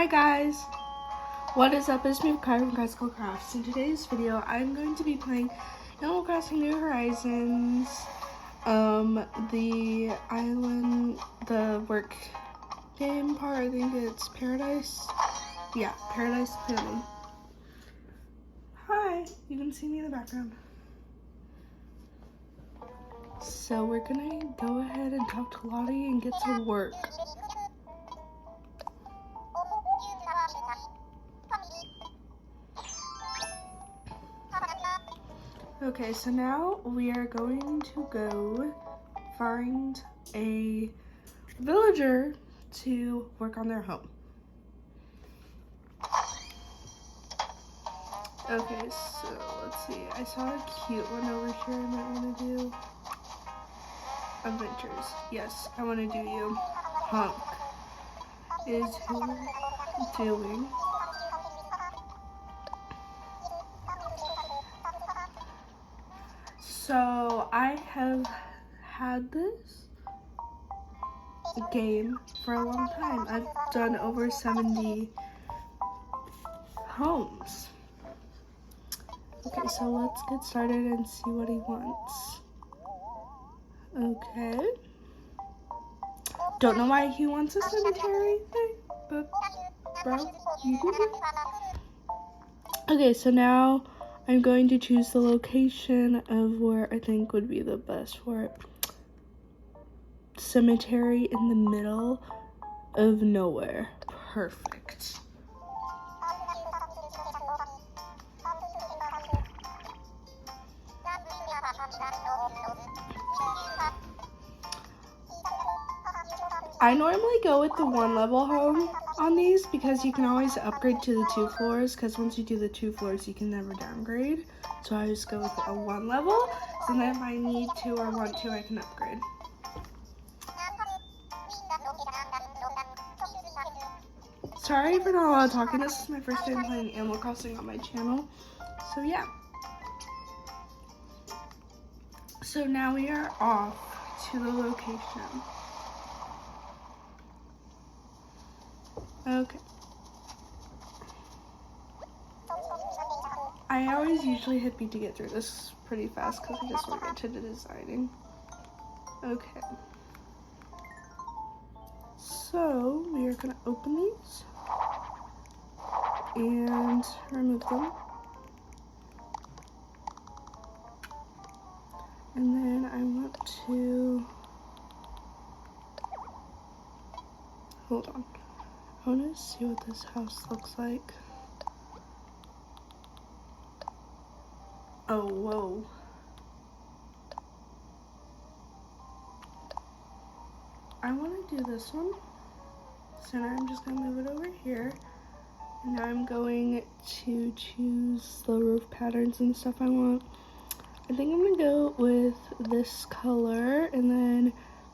Hi guys! What is up? It's me, Kai from Classical Crafts. In today's video, I'm going to be playing Animal Crossing New Horizons, the island, the work game part. I think it's Paradise. Yeah, Paradise Family. Hi! You can see me in the background. So we're gonna go ahead and talk to Lottie and get to work. Okay, so now we are going to go find a villager to work on their home. Okay, so let's see. I saw a cute one over here I might want to do. Adventures. Yes, I want to do you. Hunk is who we're doing. So I have had this game for a long time. I've done over 70 homes. Okay, so let's get started and see what he wants. Okay. Don't know why he wants a cemetery thing, but bro, you do it. Okay, so now I'm going to choose the location of where I think would be the best for it. Cemetery in the middle of nowhere. Perfect. I normally go with the 1-level home on these because you can always upgrade to the 2 floors, because once you do the 2 floors you can never downgrade. So I just go with a 1 level, so then if I need to or want to I can upgrade. Sorry for not a lot of talking. This is my first time playing Animal Crossing on my channel. So yeah. So now we are off to the location. Okay. I always usually hit B to get through this pretty fast because I just want to get to the designing. Okay. So we are going to open these and remove them. And then I want to, hold on. I want to see what this house looks like. Oh, whoa. I want to do this one. So now I'm just going to move it over here. And now I'm going to choose the roof patterns and stuff I want. I think I'm going to go with this color. And then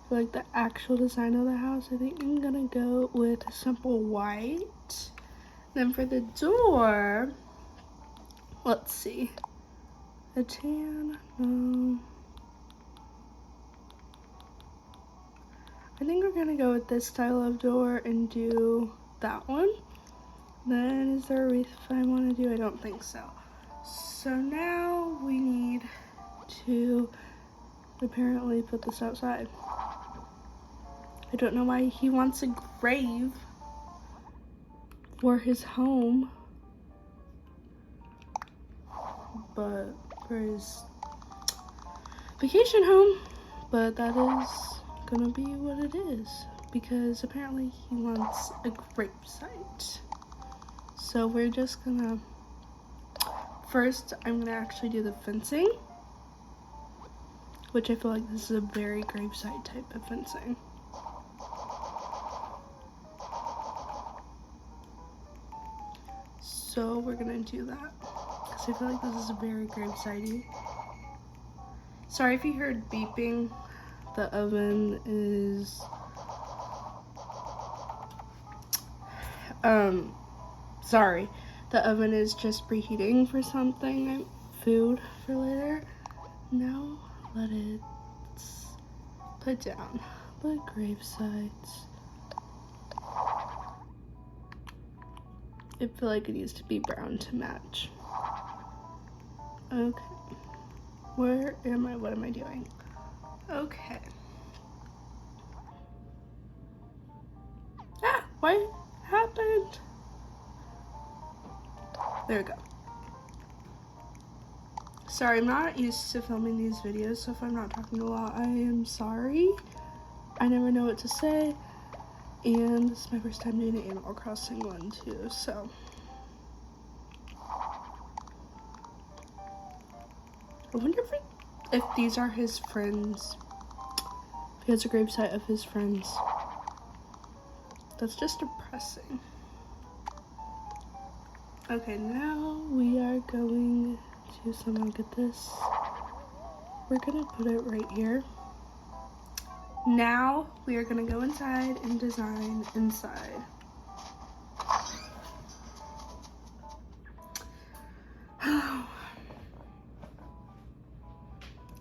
for like the actual design of the house, I think I'm going to go with a simple white. Then for the door, let's see. A tan, no. I think we're gonna go with this style of door and do that one. Then is there a wreath I want to do? I don't think so. So now we need to apparently put this outside. I don't know why he wants a grave for his home, but for his vacation home, but that is gonna be what it is because apparently he wants a gravesite. So we're just gonna, first I'm gonna actually do the fencing, which I feel like this is a very gravesite type of fencing. So we're gonna do that because I feel like this is very gravesitey. Sorry if you heard beeping. The oven is sorry, the oven is just preheating for something, food for later. Now let it put down the grave sites. I feel like it needs to be brown to match. Okay. Where am I? What am I doing? Okay. Ah! What happened? There we go. Sorry, I'm not used to filming these videos, so if I'm not talking a lot, I am sorry. I never know what to say, and this is my first time doing an Animal Crossing one too, so. I wonder if these are his friends. If he has a gravesite of his friends. That's just depressing. Okay, now we are going to somehow get this. We're gonna put it right here. Now we are gonna go inside and design inside.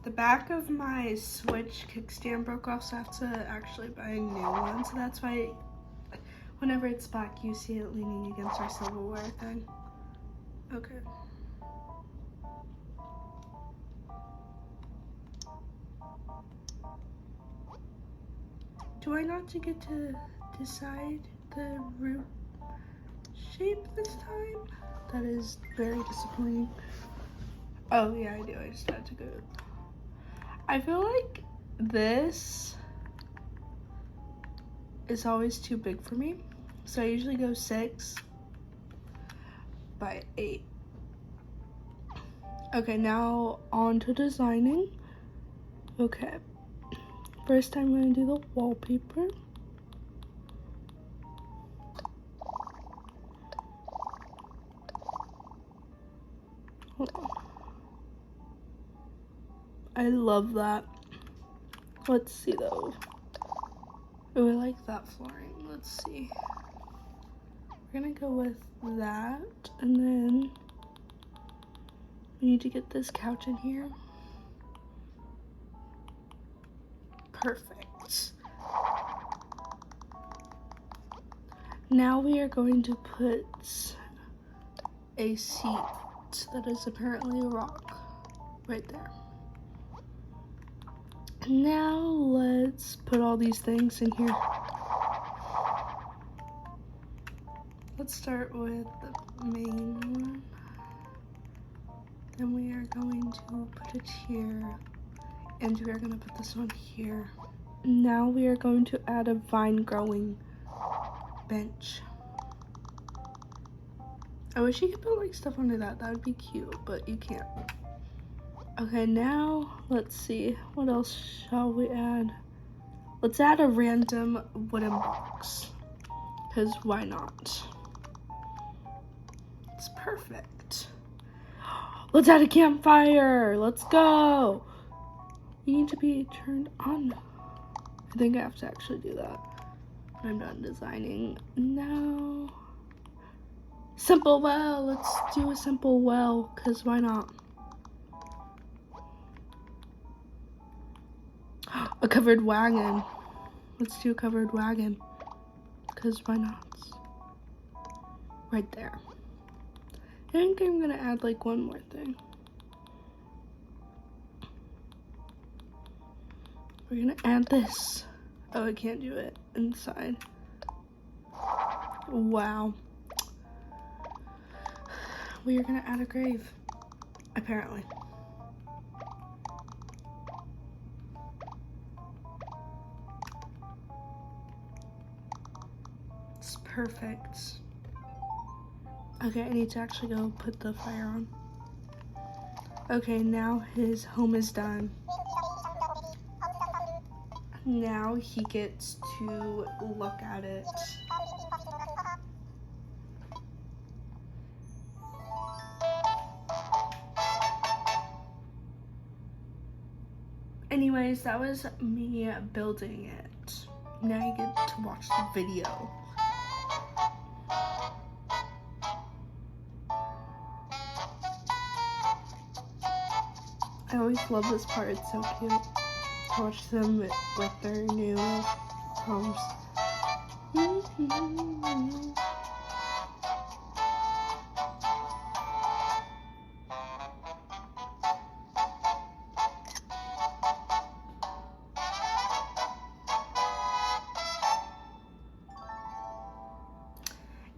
The back of my Switch kickstand broke off, so I have to actually buy a new one. So that's why whenever it's black, you see it leaning against our silverware thing. Okay. Do I not get to decide the root shape this time? That is very disappointing. Oh yeah, I do. I just had to go. I feel like this is always too big for me. So I usually go 6 by 8. Okay, now on to designing. Okay. First I'm going to do the wallpaper. Hold on. I love that. Let's see though. Oh, I like that flooring. Let's see. We're gonna go with that, and then we need to get this couch in here. Perfect. Now we are going to put a seat that is apparently a rock right there. Now let's put all these things in here. Let's start with the main one. Then we are going to put it here, and we are going to put this one here. Now we are going to add a vine growing bench. I wish you could put like stuff under that. That would be cute, but you can't. Okay, now let's see. What else shall we add? Let's add a random wooden box, because why not? It's perfect. Let's add a campfire. Let's go. You need to be turned on. I think I have to actually do that when I'm done designing. Now, simple well. Let's do a simple well, because why not? A covered wagon. Let's do a covered wagon, because why not? Right there. I think I'm gonna add like one more thing. We're gonna add this. Oh, I can't do it inside. Wow. We are gonna add a grave, apparently. It's perfect. Okay, I need to actually go put the fire on. Okay, now his home is done. Now he gets to look at it. Anyways, that was me building it. Now you get to watch the video. I always love this part, it's so cute. To watch them with their new homes.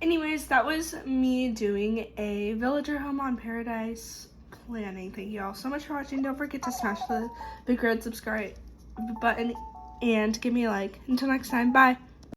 Anyways, that was me doing a villager home on Paradise planning. Thank you all so much for watching. Don't forget to smash the big red subscribe button and give me a like. Until next time, bye.